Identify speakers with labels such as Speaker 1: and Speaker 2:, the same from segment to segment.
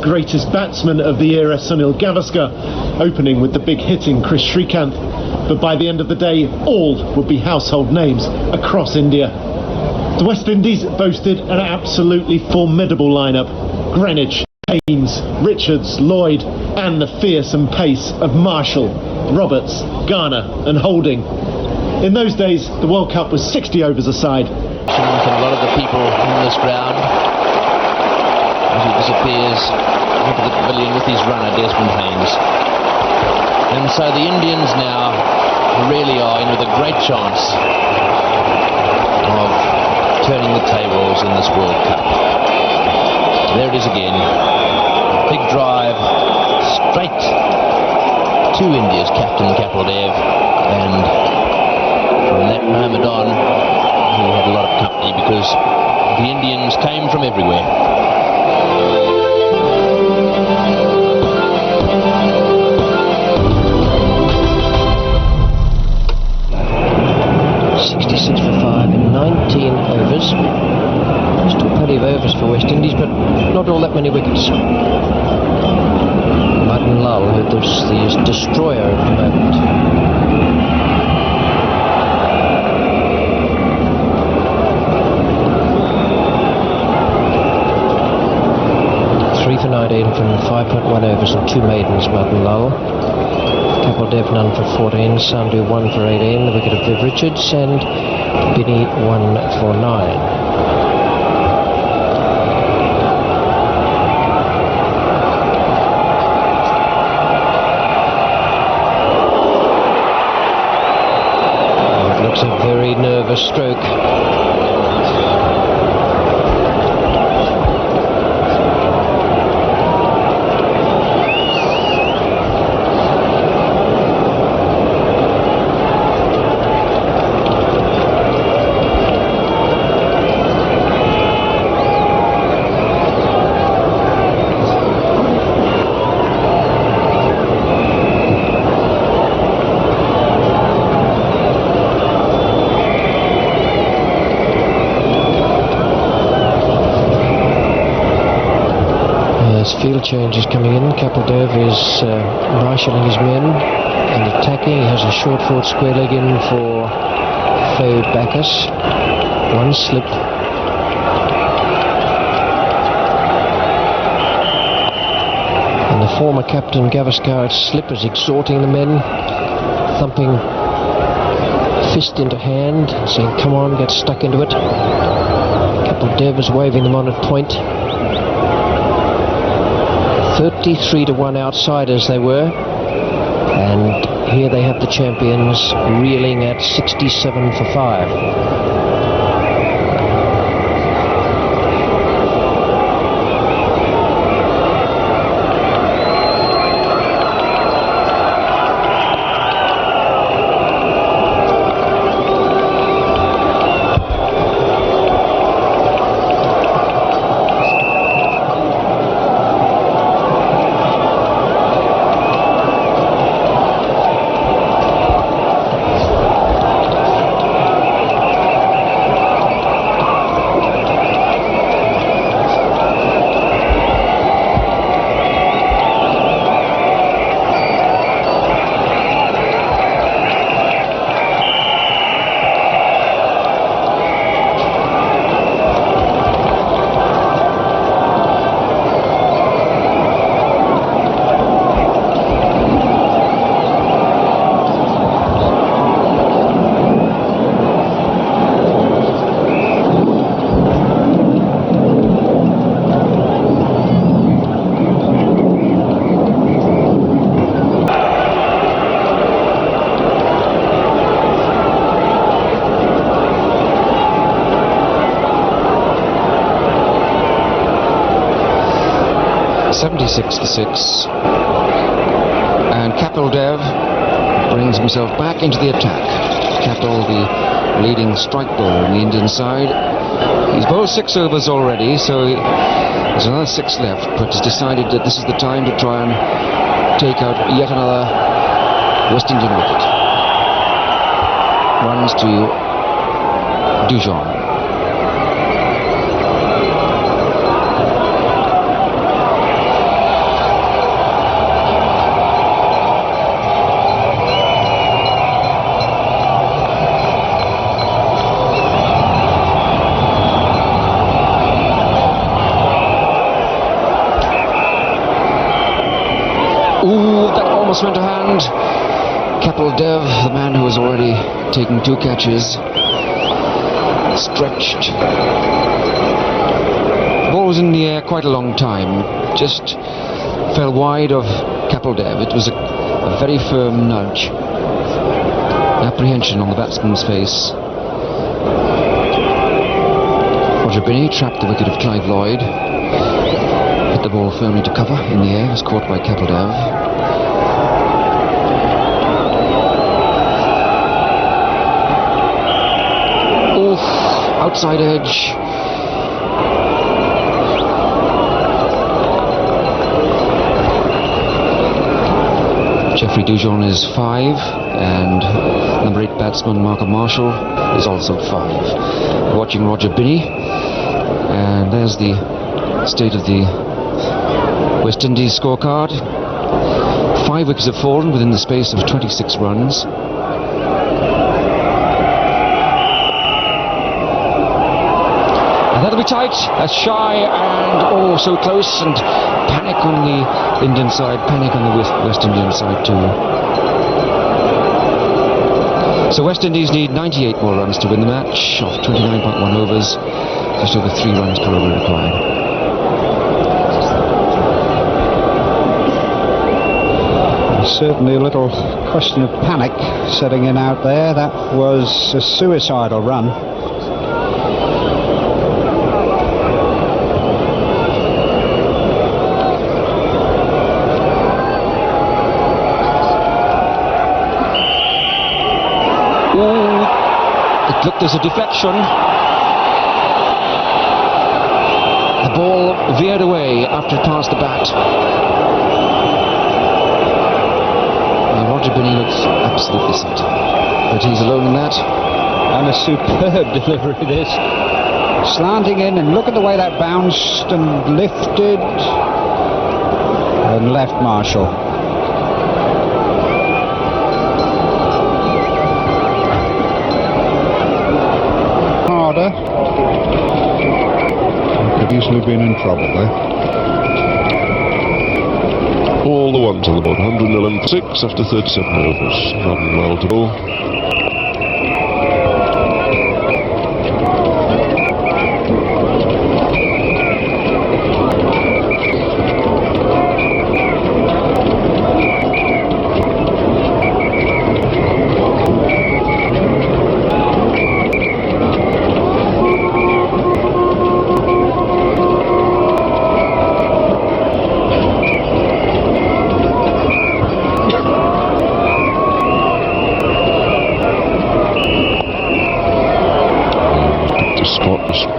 Speaker 1: greatest batsman of the era, Sunil Gavaskar, opening with the big hitting Chris Srikanth. But by the end of the day, all would be household names across India. The West Indies boasted an absolutely formidable lineup. Greenwich, Haynes, Richards, Lloyd, and the fearsome pace of Marshall, Roberts, Garner and Holding. In those days, the World Cup was 60 overs a side.
Speaker 2: From a lot of the people in this ground as he disappears into the pavilion with his runner, Desmond Haynes. And so the Indians now really are in with a great chance of turning the tables in this World Cup. There it is again. Big drive straight to India's captain, Kapil Dev, and from that moment on he had a lot of company because the Indians came from everywhere. In 19 overs. Still plenty of overs for West Indies, but not all that many wickets. Madan Lal, who is the destroyer at the moment. For 19 from 5.1 overs and 2 maidens, Madan Lal. Kapil Dev none for 14, Sandhu 1 for 18, the wicket of Viv Richards, and Binny 1 for 9. It looks a very nervous stroke. Field change is coming in. Kapil Dev is marshalling his men and attacking. He has a short forward square leg in for Flo Backus. One slip. And the former captain Gavaskar slip is exhorting the men, thumping fist into hand, saying, "Come on, get stuck into it." Kapil Dev is waving them on at point. 33 to 1 outsiders they were, and here they have the champions reeling at 67 for 5.
Speaker 3: To 6, and Kapil Dev brings himself back into the attack. Kapil, the leading strike bowler on the Indian side, he's bowled 6 overs already, so there's another 6 left, but has decided that this is the time to try and take out yet another West Indian wicket. Runs to Dujon. Ooh, that almost went to hand. Kapil Dev, the man who has already taken 2 catches, stretched. The ball was in the air quite a long time, just fell wide of Kapil Dev. It was a very firm nudge. Apprehension on the batsman's face. Roger Binney trapped the wicket of Clive Lloyd. Hit the ball firmly to cover in the air. Was caught by Kapil Dev. Oof, outside edge. Geoffrey Dujon is 5, and number 8 batsman Malcolm Marshall is also 5. Watching Roger Binney, and there's the state of the West Indies scorecard. 5 wickets have fallen within the space of 26 runs. And that'll be tight, as shy and oh so close, and panic on the Indian side, panic on the West Indian side too. So West Indies need 98 more runs to win the match of 29.1 overs, just over 3 runs per over required.
Speaker 4: Certainly a little question of panic setting in out there. That was a suicidal run.
Speaker 3: It looked as a deflection. The ball veered away after it passed the bat. Now Roger Binney looks absolutely set, but he's alone in that.
Speaker 4: And a superb delivery this. Slanting in, and look at the way that bounced and lifted and left Marshall. Could easily been in trouble there.
Speaker 5: All the ones on the board, 111 for 6 after 37 overs. Running well to ball.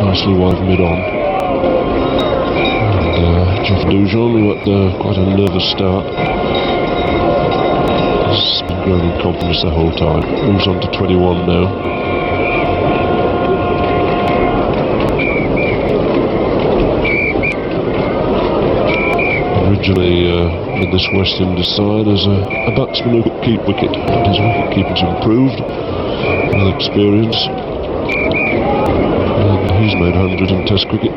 Speaker 5: Nicely wide mid-on. And Geoffrey Dujon, who had quite a nervous start, has been growing in confidence the whole time. Moves on to 21 now. Originally in this West Indies side as a batsman who could keep wicket, but his wicket keeping's improved with experience. He's made 100 in Test cricket. I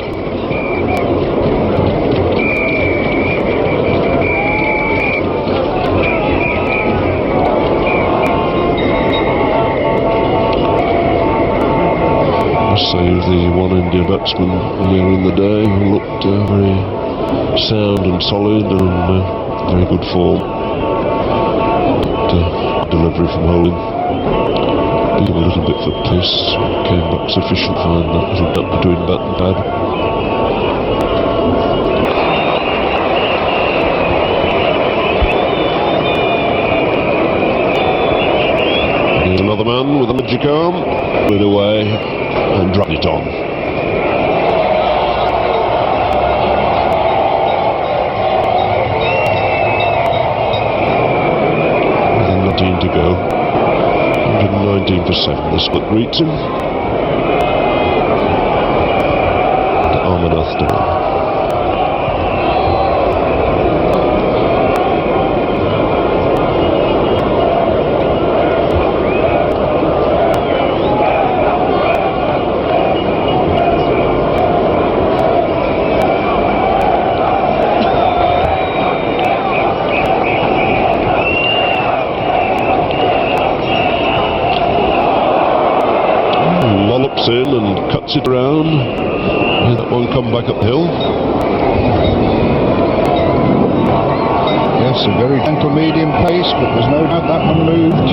Speaker 5: must say, the One India batsman earlier in the day who looked very sound and solid and very good form. Delivery from Holding. Being a little bit for pace, came back sufficient, find that little duck between bat and pad. Here's another man with a magic arm, put it away and drop it on. With 19 to go. 119 for 7, the split greets him. And Amarnath to win. cuts it around. And that one come back uphill.
Speaker 4: Yes, a very gentle medium pace, but there's no doubt that one moved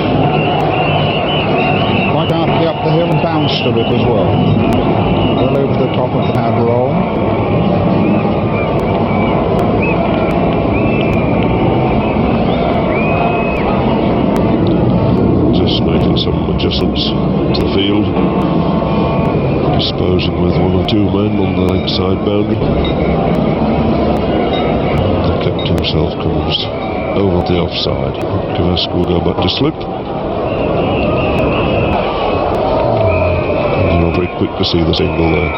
Speaker 4: quite sharply up the hill and bounced a bit as well. Well over the top of the pad roll.
Speaker 5: Just making some adjustments to the field. Disposing with 1 or 2 men on the leg side boundary. The captain himself comes over the offside. Gaveska will go back to slip. And you're very quick to see the single there.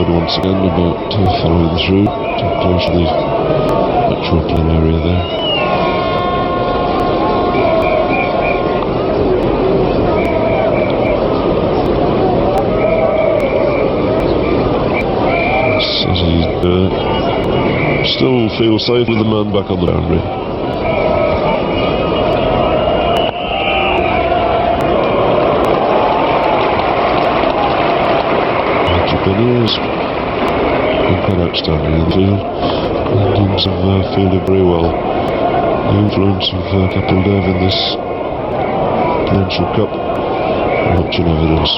Speaker 5: Once again about following through too close to the actual play area there. As he still feels safe with the man back on the boundary. Years. Quite outstanding in the field. The Indians have fielded very well. The influence of Kapil Dev in this Prudential Cup, much in evidence.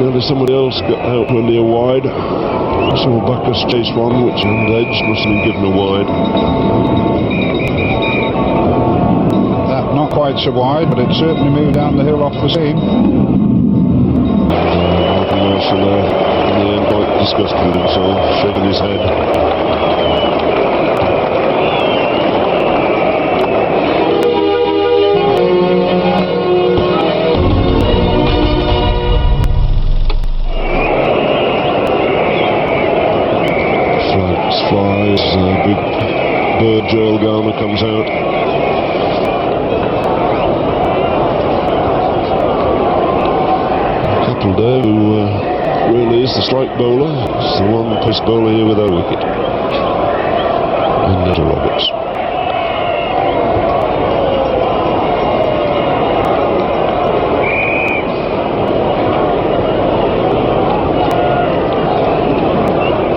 Speaker 5: Nearly somebody else got out when near wide. So Bacchus chased one, which end edge must have been given a wide.
Speaker 4: Not quite so wide, but it certainly moved down the hill off the seam.
Speaker 5: Michael Marshall there, in the end, quite disgusted with himself, shaking his head. Flags flies, big bird Joel Garner comes out. Kapil, who really is the strike bowler, is the one pace bowler here without a wicket. And there's Roberts.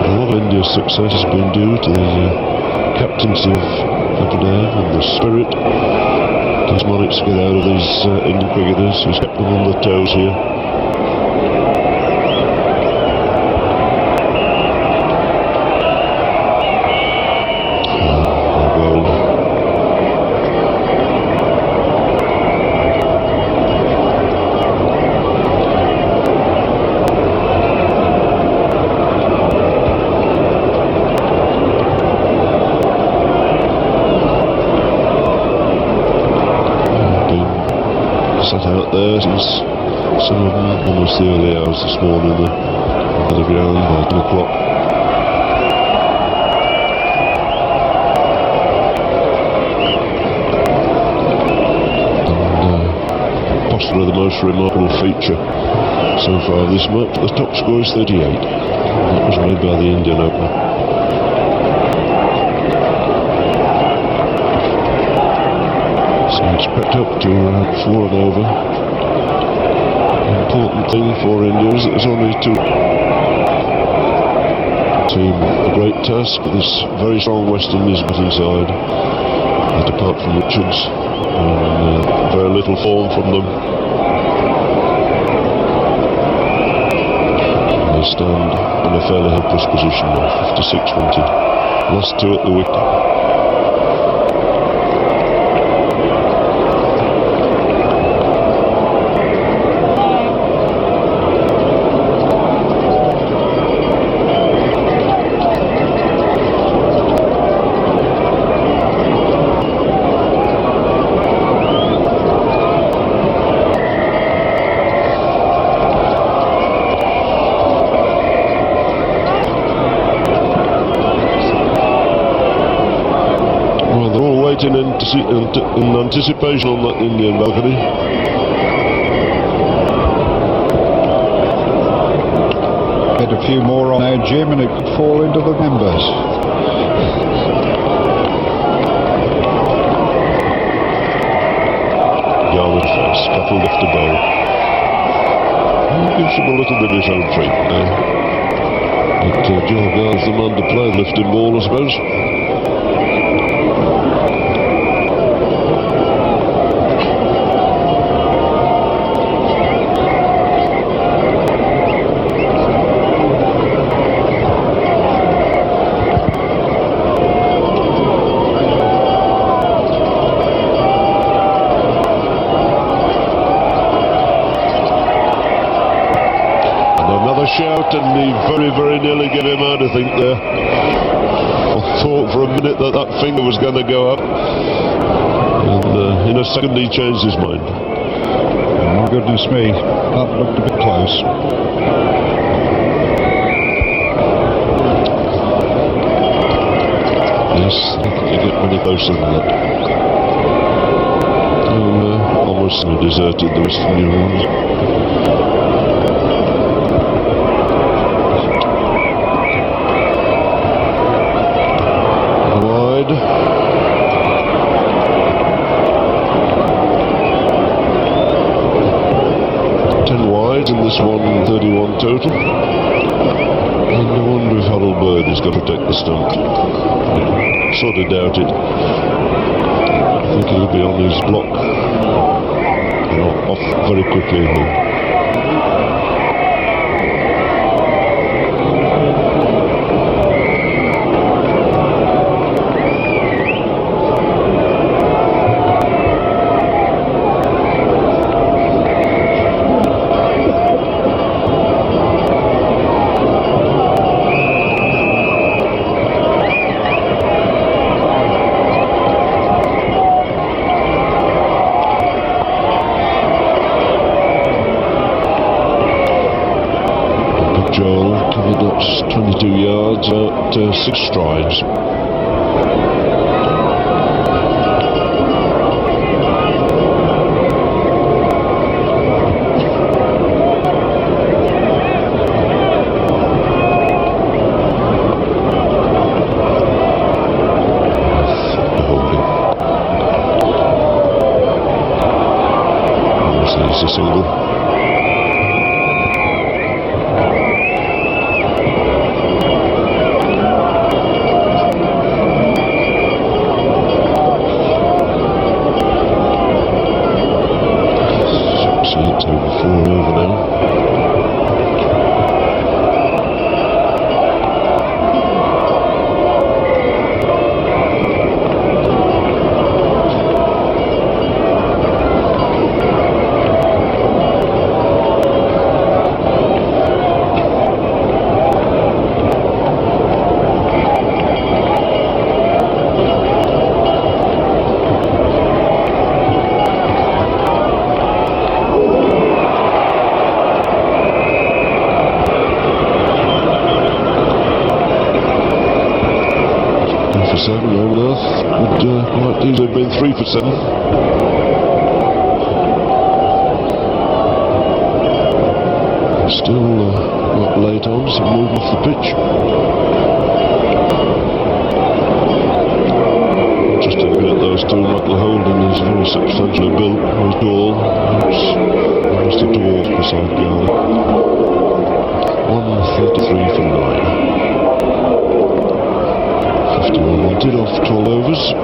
Speaker 5: A lot of India's success has been due to the captaincy of Kapil and the spirit he's managed to get out of these Indian cricketers who's kept them on their toes here. Sat out there since some of them almost the early hours this morning at the ground by 10 o'clock. And possibly the most remarkable feature so far of this match, the top score is 38. That was made by the Indian opener. It's crept up to 4 and over. The important thing for India is that there's only 2. Team a great task. This very strong West Indies batting side, that apart from Richards, and very little form from them. And they stand in a fairly helpless position now, 56 wanted. Last 2 at the wicket. in anticipation on that Indian balcony.
Speaker 4: Get a few more on there, Jim, and it could fall into the members.
Speaker 5: Garwood first, Capel left the bowl. Gives him a little bit of his own treat there. But Joe Gard's the man to play the lifting ball, I suppose. Shout, and he very, very nearly gave him out, I think, there. I thought for a minute that that finger was going to go up, and in a second he changed his mind.
Speaker 4: Oh, my goodness me, that looked a bit close.
Speaker 5: Yes, I think you get many closer than that. And almost deserted the rest of New Orleans. Wide. 10 wide in this one, 31 total. And I wonder if Harold Bird is going to protect the stump. Sort of doubt it. I think he'll be on his block. Off very quickly here. Joel covered up 22 yards at 6 strides. It's a single. It's over 4 over now. For 7 over Earth would quite easily have been 3 for 7. Still not late on, some move off the pitch. Just looking at those two, Michael Holden is very substantially built, he's tall, he's almost a dwarf beside Garner. 133 for 9. 51 wanted off 12 overs.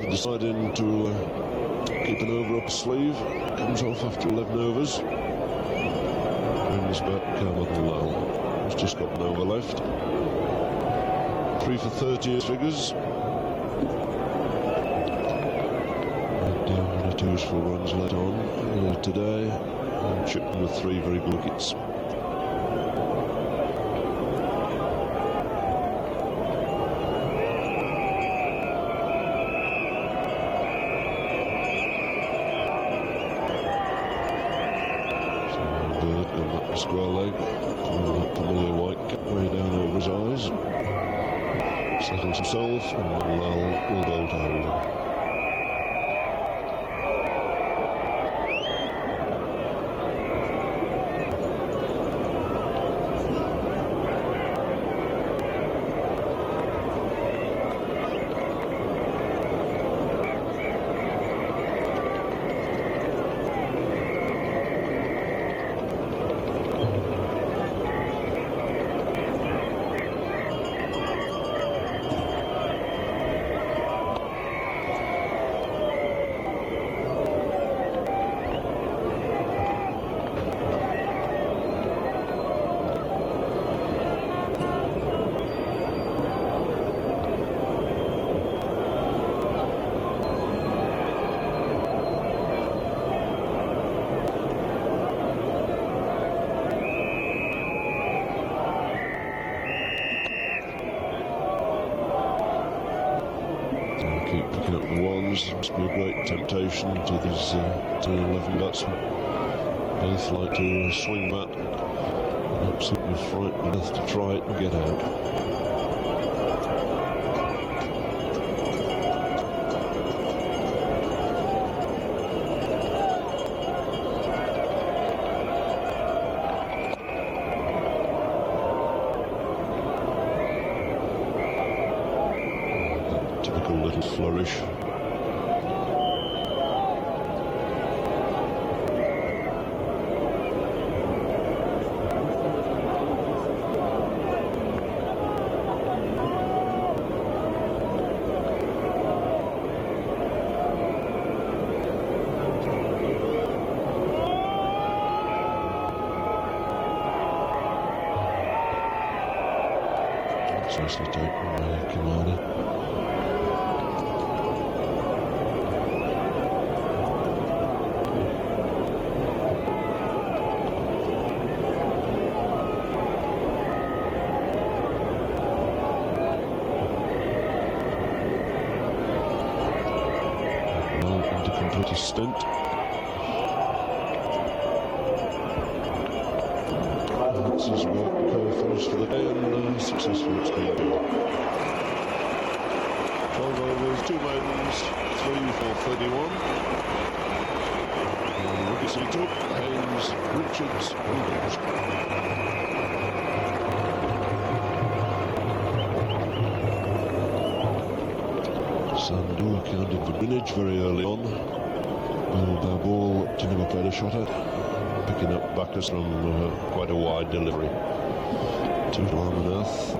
Speaker 5: Deciding to keep an over up his sleeve, comes off after 11 overs. Brings back Carmichael Lowell, who's just got an over left. 3 for 30 figures. 2 useful runs led on today. Chipman with 3 very good wickets. Square leg, that familiar white cap way down over his eyes. Settles himself and will go to hold him. Must be a great temptation to these 10-11 batsmen. Both like to swing that, absolutely frightened enough to try it and get out. Typical little flourish. Nicely taken by Kamada. Well, going to complete a stint. This is work finished for the day and successful it's been. 12 overs, 2 maidens, 3 for 31. Wickets he took, Haynes, Richards and Gage. Sandhu accounted for Greenwich very early on. Bill ball to never played a shot at. Picking up Bacchus from quite a wide delivery to Amarnath.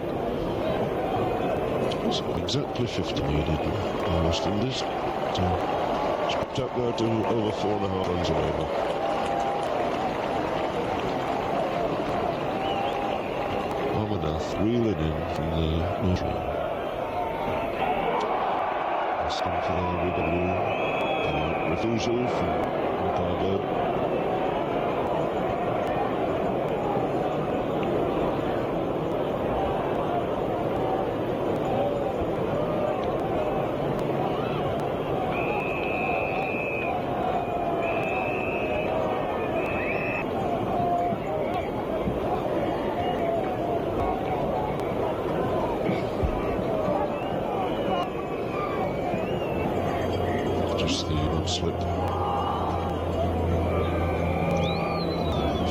Speaker 5: So exactly 50 needed by West Indies to spot up there to over 4.5 runs away. Amarnath reeling in from the nursery. Asking for the WW. Refusal from Ricardo. Just the one slip.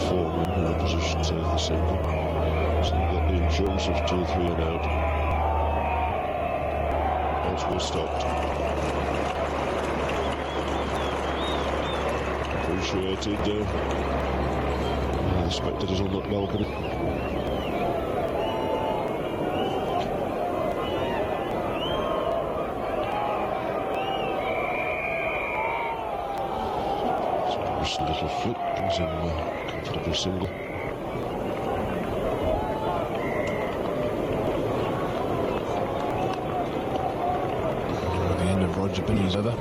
Speaker 5: Foreman in a position to the single. So you've got the insurance of 2, 3 and out. Oswald stopped. Appreciated the spectators on that balcony. Just a little flick brings in a comfortable single.
Speaker 6: The end of Roger Binney's over.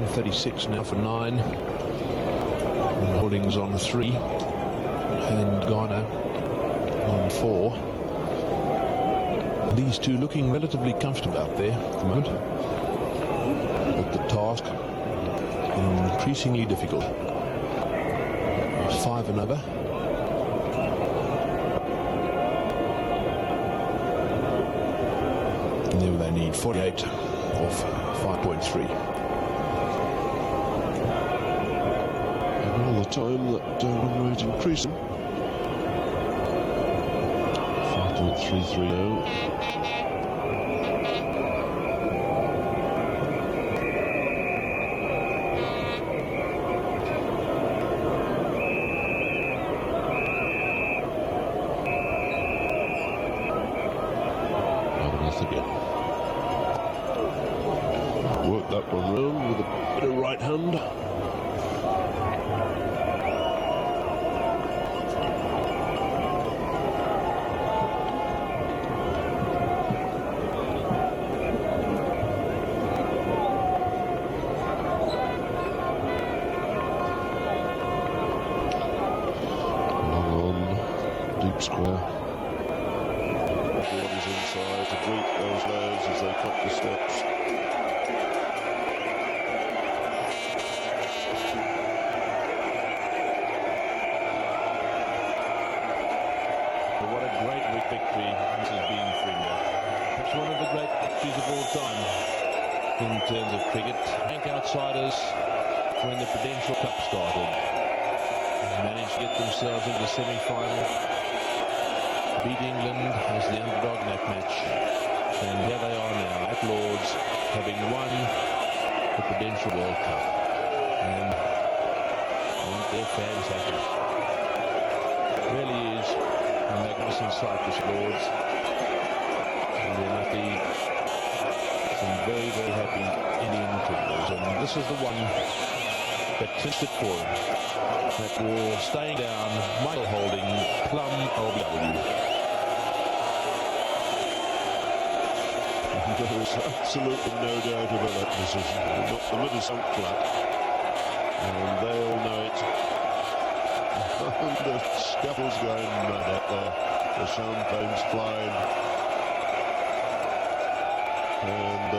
Speaker 6: 136 now for 9. And Holdings on 3. And Ghana on 4. These two looking relatively comfortable out there at the moment. But the task increasingly difficult. 5 and over. And there they need 48 off 5.3.
Speaker 5: And all the time that run rate increasing. 5.330. Work that one round with a bit of right hand. Long on, deep square. Borders inside to greet those layers as they cut the steps.
Speaker 6: Victory this has been for India. Perhaps one of the great victories of all time in terms of cricket. Rank outsiders when the Prudential Cup started. Managed to get themselves into the semi-final. Beat England as the underdog in that match. And here they are now at Lord's, having won the Prudential World Cup. And aren't their fans happy? It really is a magnificent sight, this Lord's. And there must be some very, very happy Indian cricketers. And this is the one that clinched it for him. That ball staying down, Michael Holding, Plum LBW.
Speaker 5: There is absolutely no doubt about that decision. The middle sunk flat. And they all know it. The scuffle's going mad out there. The champagne's flying. And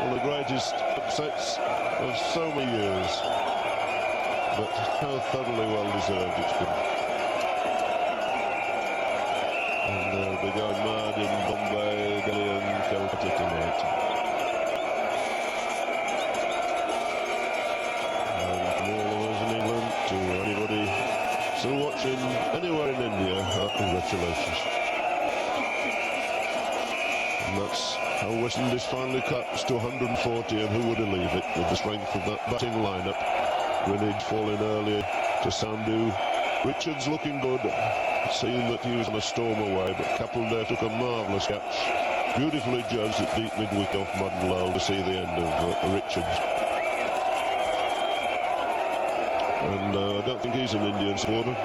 Speaker 5: one of the greatest upsets of so many years. But how thoroughly well deserved it's been. And they're going mad in Bombay, Delhi and Calcutta tonight. And from all of us in England to anybody still watching anywhere in India, congratulations. And that's how West Indies finally collapsed to 140, and who would believe it, with the strength of that batting lineup. Greenwich falling earlier to Sandhu. Richards looking good, seeing that he was on a storm away, but Kapil there took a marvellous catch. Beautifully judged at deep mid-wicket off Madan Lal to see the end of Richards. And I don't think he's an Indian supporter.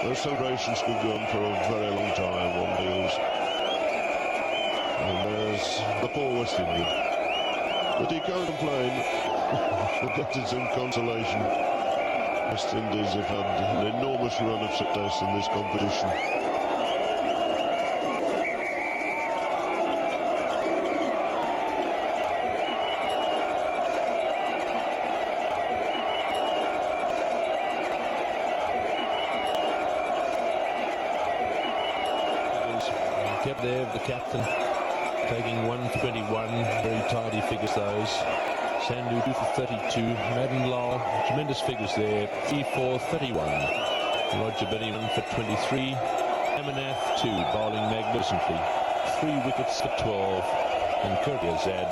Speaker 5: Those celebrations could go on for a very long time on deals. And there's the poor West Indian. But he can't complain. That is some consolation. West Indies have had an enormous run of success in this competition.
Speaker 6: Kept there, the captain taking 121, very tidy figures those. Sandhu 2 for 32, Madan Lal, tremendous figures there, 3 for 31. Roger Benny 1 for 23, Amarnath 2, bowling magnificently, 3 wickets for 12, and Kirby Azad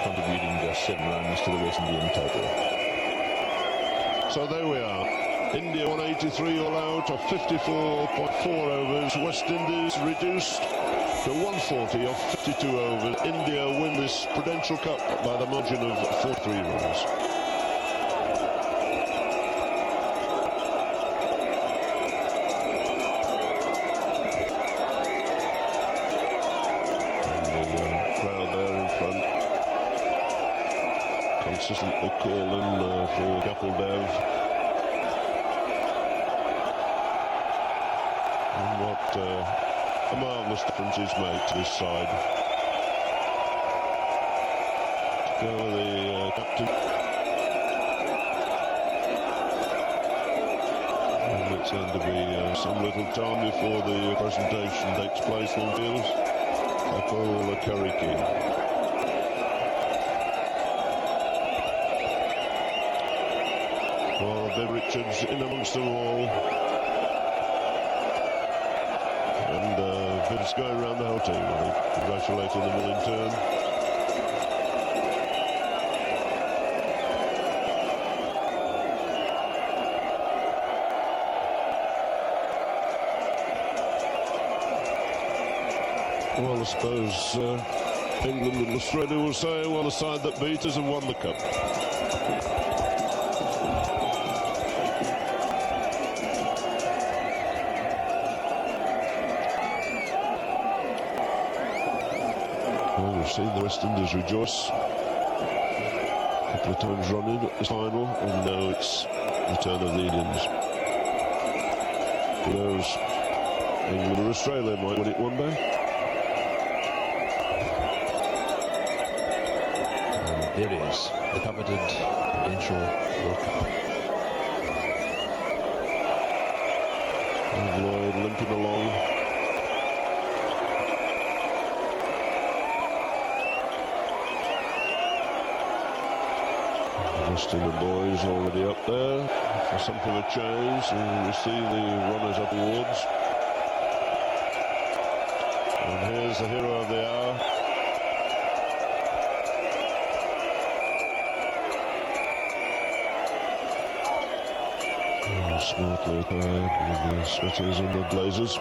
Speaker 6: contributing just 7 runs to the West Indian total.
Speaker 5: So there we are. India 183 all out of 54.4 overs. West Indies reduced So 140 off 52 overs. India win this Prudential Cup by the margin of 43 runs. Consistently calling for Kapil Dev. And what a marvellous difference he's made to his side. To go with the captain. And it's going to be some little time before the presentation takes place on field. Kapil Kariki. Well, Bev Richards in amongst them all. And Vince going around the whole team, I think, congratulating them all in turn. Well, I suppose England and Australia will say, well, the side that beat us and won the cup. Well, we've seen the West Indies rejoice a couple of times running at this final, and now it's the turn of the Indians. Who knows, England or Australia might win it one day.
Speaker 2: And there he is, the coveted Prudential World Cup.
Speaker 5: And Lloyd limping along. West Indian boys already up there for something of change, and we see the runners up awards. And here's the hero of the hour. Oh, smartly attired with the sweaters and the blazers.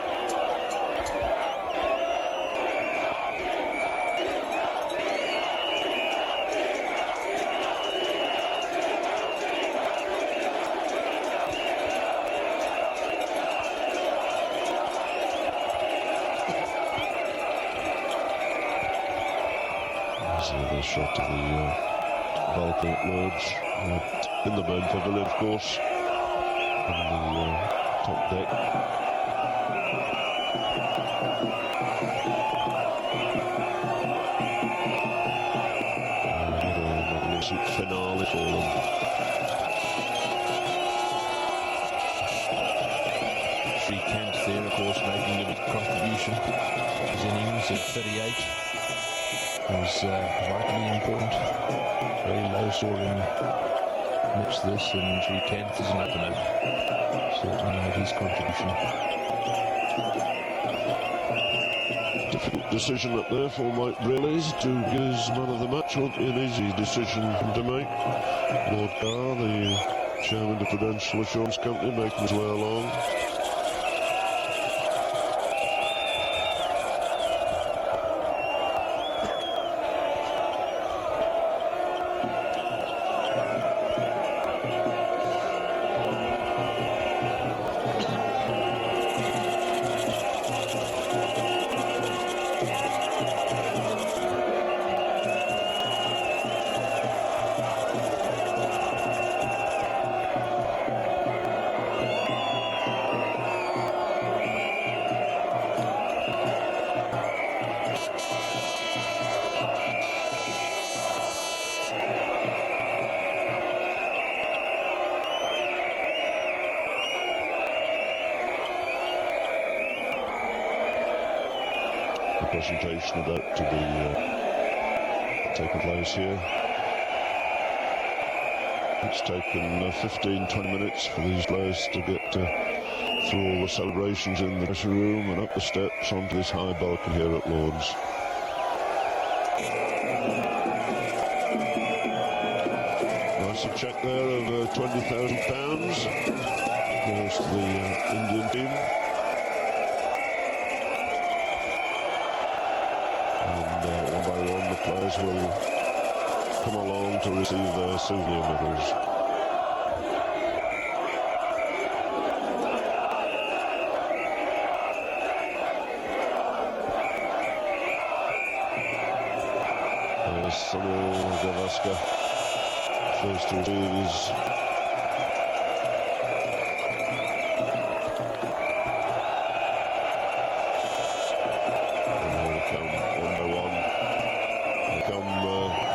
Speaker 5: The shot of the balcony at Lords, in the main pavilion, of course, on the top deck. What a magnificent finale for them.
Speaker 6: Shrikant there, of course, making a big contribution. His innings at 38. Was vitally important. Very low scoring amidst this, and Shrikant is an opener. Certainly made his contribution.
Speaker 5: Difficult decision up there for Mike Brillies to get his man of the match. Won't be an easy decision to make. Lord Carr, the chairman of the Prudential Assurance Company, making his way along. Presentation about to be taking place here. It's taken 15-20 minutes for these players to get through all the celebrations in the dressing room and up the steps onto this high balcony here at Lords. Nice check there of £20,000 goes to the Indian team. players will come along to receive their souvenir medals. Sunil Gavaskar, first to receive his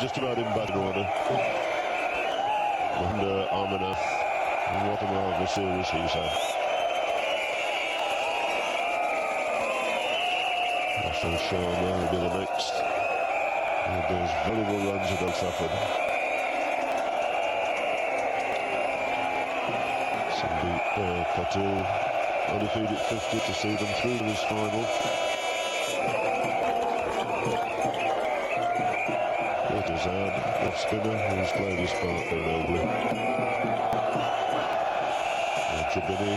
Speaker 5: just about in batting order. Mahinda Amarnath, and what a marvellous series he's had. Ashton Sharma will be the next. And those valuable runs at Old Trafford. Sandeep Patil undefeated 50 to see them through to this final. Azad, off spinner, who's played his part very nobly. Tribini.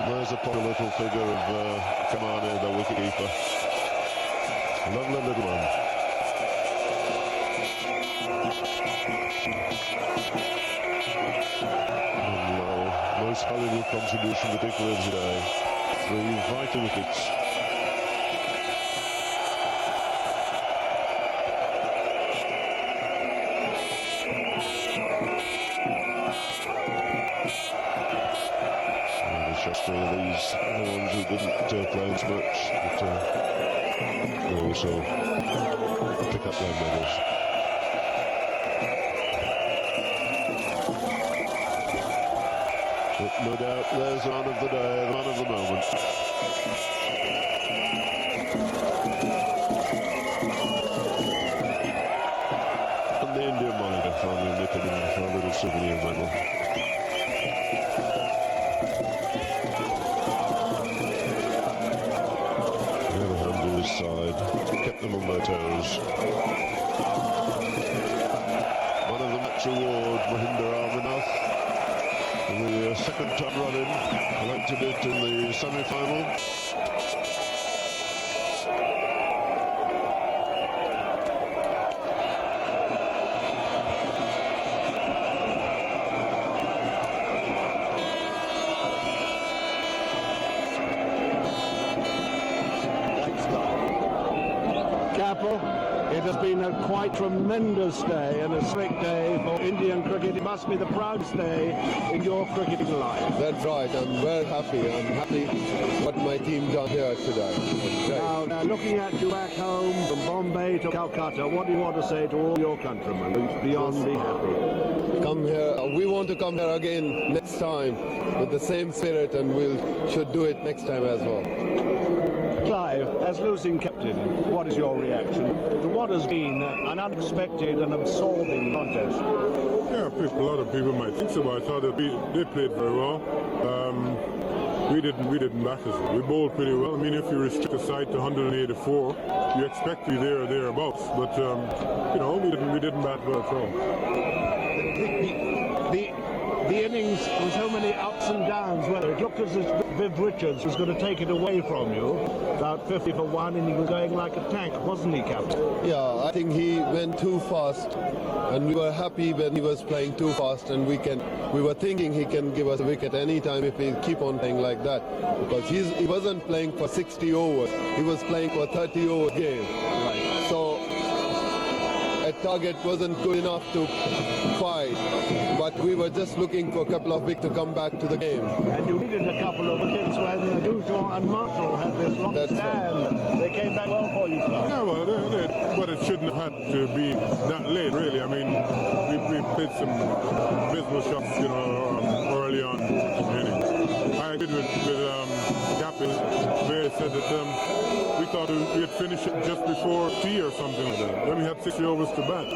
Speaker 5: There's a popular little figure of Kamane, the wicketkeeper. Lovely little man. Most valuable contribution, particularly today. 3 vital wickets. Shastri, these are the ones who didn't play as much, but they also pick up their medals. But no doubt there's the man of the day, the man of the moment. And the Indian monitor finally nipping in for a little souvenir medal. The other hand to his side, kept them on their toes. Man of the match award, Mahinda Amarnath. The second time running, collected it in the semi-final.
Speaker 7: Capel, it has been a quite tremendous day and a slick day for Indian cricket. It must be the proudest day in your cricketing life.
Speaker 8: That's right. I'm very happy. I'm happy what my team done here today.
Speaker 7: Now, looking at you back home from Bombay to Calcutta, what do you want to say to all your countrymen beyond be happy?
Speaker 8: Come here. We want to come here again next time with the same spirit, and we should do it next time as well.
Speaker 7: Clive, as losing captain, what is your reaction to what has been an unexpected and absorbing contest?
Speaker 9: Yeah, a lot of people might think so, but I thought that they played very well. We didn't bat as well. We bowled pretty well. I mean, if you restrict the side to 184, you expect to be there or thereabouts. But you know, we didn't bat well at all.
Speaker 7: The innings with so many ups and downs, whether it looked as if Viv Richards was going to take it away from you, about 50 for 1, and he was going like a tank, wasn't he, Captain?
Speaker 8: Yeah, I think he went too fast, and we were happy when he was playing too fast, and we were thinking he can give us a wicket anytime if we keep on playing like that, because he wasn't playing for 60 overs, he was playing for 30 over game. Right. So a target wasn't good enough to fight, but we were just looking for a couple of wickets to come back to the game.
Speaker 7: And you needed a couple of wickets when Dujon and Marshall had this long stand.
Speaker 8: Right.
Speaker 7: They came back well for you, Clark.
Speaker 9: Yeah, well, but it shouldn't have had to be that late, really. I mean, we played some business shots, you know, early on in the innings. I agree with Capel. They said that we thought we had finished it just before tea or something like that. Then we had 60 overs to bat.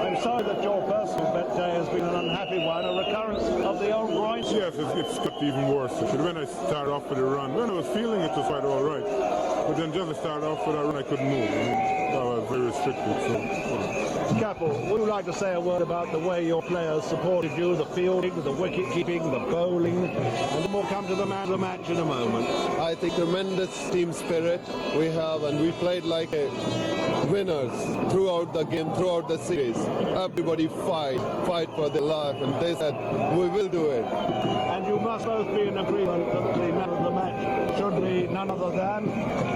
Speaker 7: I'm sorry that your personal bet day has been an unhappy one, a recurrence of the old groin.
Speaker 9: Yes, it's got even worse. When I started off with a run, when I was feeling it was quite all right. But then just to start off with a run, I couldn't move. I was very restricted. So.
Speaker 7: Capel, would you like to say a word about the way your players supported you, the fielding, the wicket keeping, the bowling, and then we'll come to the man of the match in a moment.
Speaker 8: I think tremendous team spirit we have, and we played like winners throughout the game, throughout the series. Everybody fight for their life, and they said, we will do it.
Speaker 7: And you must both be in agreement that the man of the match should be none other than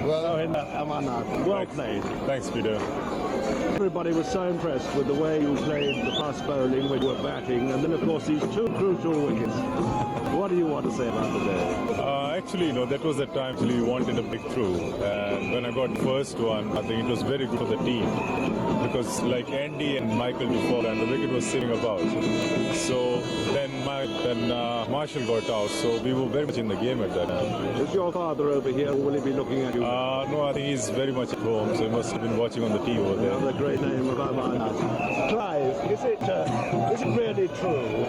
Speaker 7: Rohit Amarnath. Well played.
Speaker 9: Thanks, Peter.
Speaker 7: Everybody was so impressed with the way you played the fast bowling when you were batting, and then of course these two crucial wickets. What do you want to say about the day?
Speaker 9: Actually, that was the time we wanted a breakthrough. And when I got the first one, I think it was very good for the team. Because like Andy and Michael before, and the wicket was sitting about. So then Marshall got out, so we were very much in the game at that time.
Speaker 7: Is your father over here, or will he be looking at you?
Speaker 9: No, I think he's very much at home, so he must have been watching on the TV over there.
Speaker 7: The great name of Amarnath. Clive, is it really true,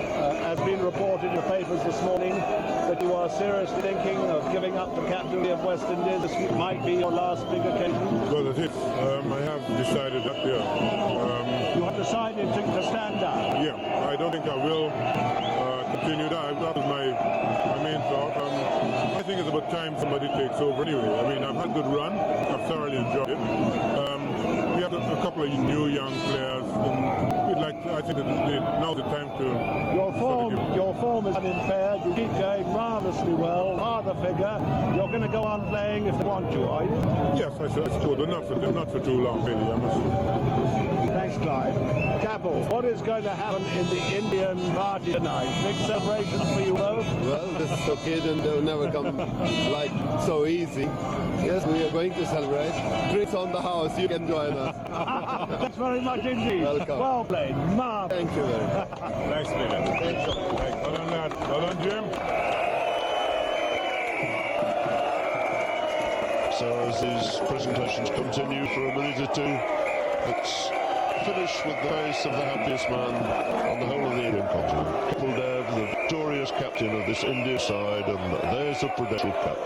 Speaker 7: as been reported in the papers this morning, that you are seriously thinking of giving up the captaincy of West Indies? This might be your last big occasion.
Speaker 9: Well, it is. I have decided that, yeah.
Speaker 7: You have decided to stand down?
Speaker 9: Yeah, I don't think I will continue that. That was my main thought. I think it's about time somebody takes over anyway. I mean, I've had a good run. I've thoroughly enjoyed it. We have a couple of new young players. I think that now's the time to...
Speaker 7: Your form is unimpaired. You keep going marvellously well. Father figure. You're going to go on playing if they want you, are you?
Speaker 9: Yes, I suppose, but not for too long, really. I must...
Speaker 7: Thanks, Clive. Capel, what is going to happen in the Indian party tonight? Big celebrations for you both?
Speaker 8: Well, this occasion will never come like so easy. Yes, we are going to celebrate. Drinks on the house, you can join us.
Speaker 7: Thanks very much indeed.
Speaker 8: Welcome.
Speaker 7: Well played.
Speaker 8: Thank you very much.
Speaker 9: Thanks, Peter.
Speaker 8: Thanks.
Speaker 9: Well done, lad. Well done, Jim.
Speaker 5: So as these presentations continue for a minute or two, let's finish with the face of the happiest man on the whole of the Indian continent. Kapil Dev, the victorious captain of this India side, and there's the Prudential Cup.